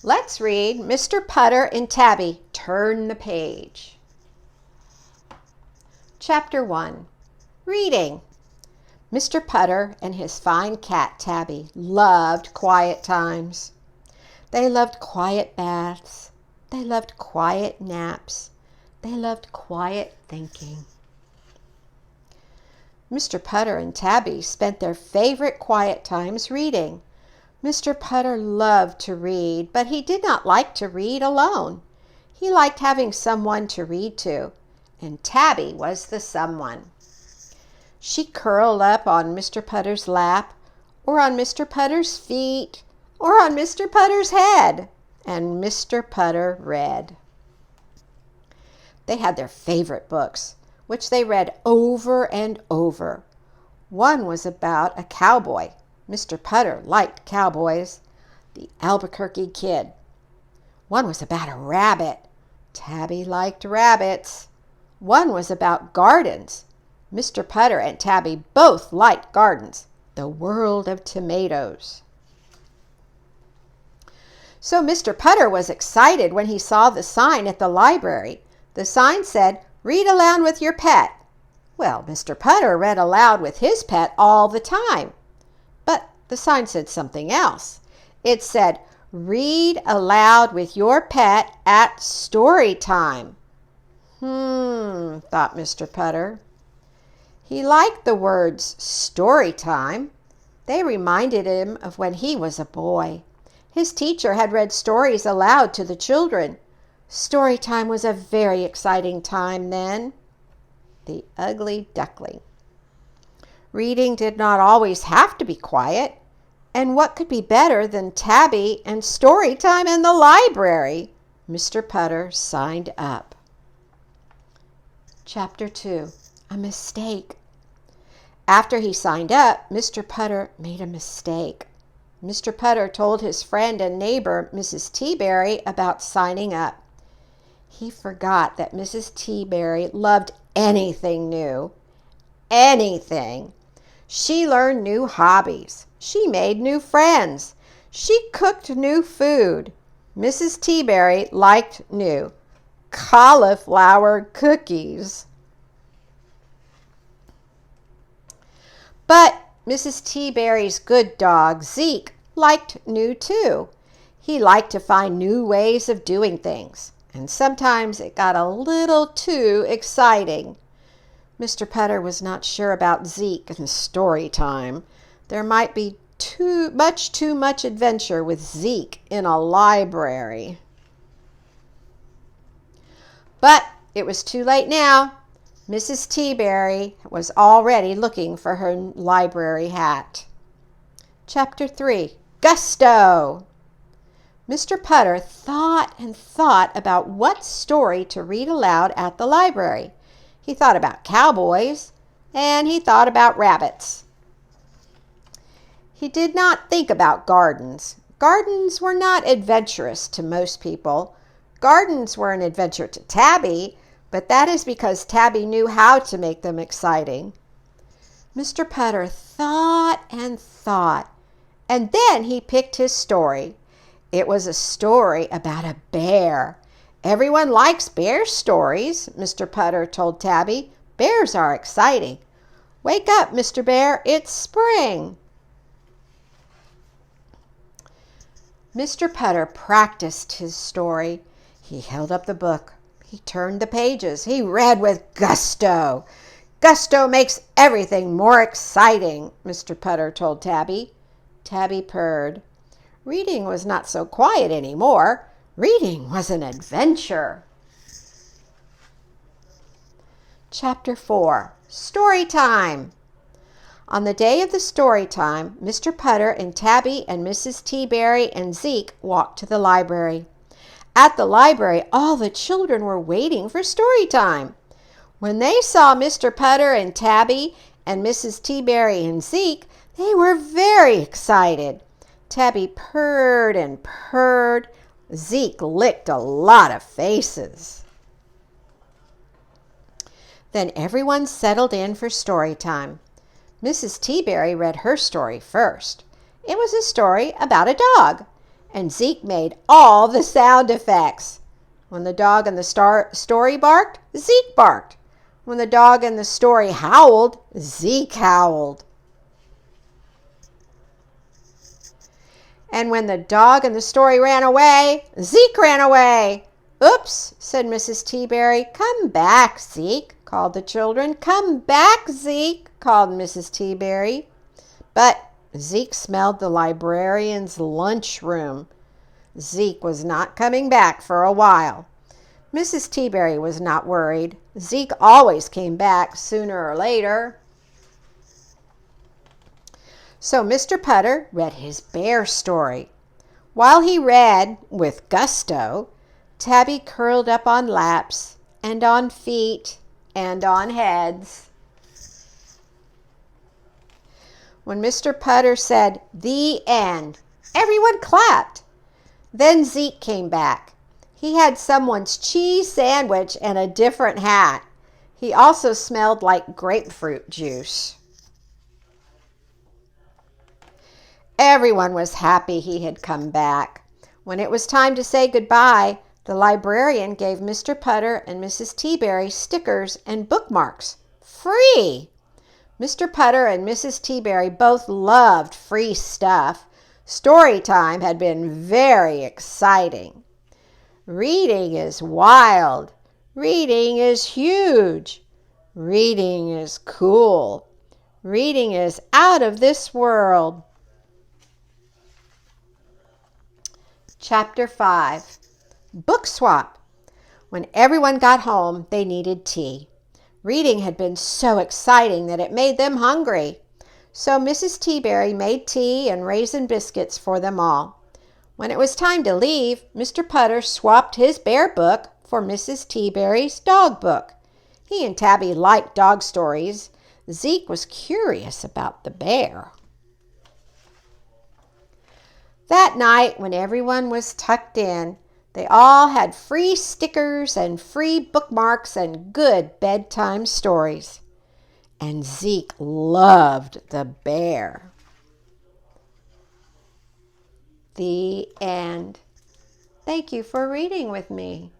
Let's read Mr. Putter and Tabby. Turn the page. Chapter 1. Reading. Mr. Putter and his fine cat Tabby loved quiet times. They loved quiet baths. They loved quiet naps. They loved quiet thinking. Mr. Putter and Tabby spent their favorite quiet times reading. Mr. Putter loved to read, but he did not like to read alone. He liked having someone to read to, and Tabby was the someone. She curled up on Mr. Putter's lap, or on Mr. Putter's feet, or on Mr. Putter's head, and Mr. Putter read. They had their favorite books, which they read over and over. One was about a cowboy. Mr. Putter liked cowboys. The Albuquerque Kid. One was about a rabbit. Tabby liked rabbits. One was about gardens. Mr. Putter and Tabby both liked gardens. The World of Tomatoes. So Mr. Putter was excited when he saw the sign at the library. The sign said, "Read aloud with your pet." Well, Mr. Putter read aloud with his pet all the time. But the sign said something else. It said, "Read aloud with your pet at story time." Thought Mr. Putter. He liked the words story time. They reminded him of when he was a boy. His teacher had read stories aloud to the children. Story time was a very exciting time then. The Ugly Duckling. Reading did not always have to be quiet. And what could be better than Tabby and story time in the library? Mr. Putter signed up. Chapter 2. A Mistake. After he signed up, Mr. Putter made a mistake. Mr. Putter told his friend and neighbor, Mrs. Teaberry, about signing up. He forgot that Mrs. Teaberry loved anything new. Anything. She learned new hobbies. She made new friends. She cooked new food. Mrs. Teaberry liked new cauliflower cookies. But Mrs. Teaberry's good dog, Zeke, liked new too. He liked to find new ways of doing things, and sometimes it got a little too exciting. Mr. Putter was not sure about Zeke and story time. There might be too much adventure with Zeke in a library. But it was too late now. Mrs. Teaberry was already looking for her library hat. Chapter 3. Gusto. Mr. Putter thought and thought about what story to read aloud at the library. He thought about cowboys, and he thought about rabbits. He did not think about gardens. Gardens were not adventurous to most people. Gardens were an adventure to Tabby, but that is because Tabby knew how to make them exciting. Mr. Putter thought, and then he picked his story. It was a story about a bear. Everyone likes bear stories, Mr. Putter told Tabby. Bears are exciting. Wake up, Mr. Bear, it's spring. Mr. Putter practiced his story. He held up the book. He turned the pages. He read with gusto. Gusto makes everything more exciting, Mr. Putter told Tabby. Tabby purred. Reading was not so quiet anymore. Reading was an adventure. Chapter 4. Story Time. On the day of the story time, Mr. Putter and Tabby and Mrs. Teaberry and Zeke walked to the library. At the library, all the children were waiting for story time. When they saw Mr. Putter and Tabby and Mrs. Teaberry and Zeke, they were very excited. Tabby purred and purred. Zeke licked a lot of faces. Then everyone settled in for story time. Mrs. Teaberry read her story first. It was a story about a dog. and Zeke made all the sound effects. When the dog in the story barked, Zeke barked. When the dog in the story howled, Zeke howled. And when the dog in the story ran away, Zeke ran away. "Oops," said Mrs. Teaberry. "Come back, Zeke," called the children. "Come back, Zeke," called Mrs. Teaberry. But Zeke smelled the librarian's lunchroom. Zeke was not coming back for a while. Mrs. Teaberry was not worried. Zeke always came back sooner or later. So Mr. Putter read his bear story. While he read with gusto, Tabby curled up on laps and on feet and on heads. When Mr. Putter said, "The end," everyone clapped. Then Zeke came back. He had someone's cheese sandwich and a different hat. He also smelled like grapefruit juice. Everyone was happy he had come back. When it was time to say goodbye, the librarian gave Mr. Putter and Mrs. Teaberry stickers and bookmarks. Free! Mr. Putter and Mrs. Teaberry both loved free stuff. Story time had been very exciting. Reading is wild. Reading is huge. Reading is cool. Reading is out of this world. Chapter 5. Book Swap. When everyone got home, they needed tea. Reading had been so exciting that it made them hungry. So Mrs. Teaberry made tea and raisin biscuits for them all. When it was time to leave, Mr. Putter swapped his bear book for Mrs. Teaberry's dog book. He and Tabby liked dog stories. Zeke was curious about the bear. That night, when everyone was tucked in, they all had free stickers and free bookmarks and good bedtime stories. And Zeke loved the bear. The end. Thank you for reading with me.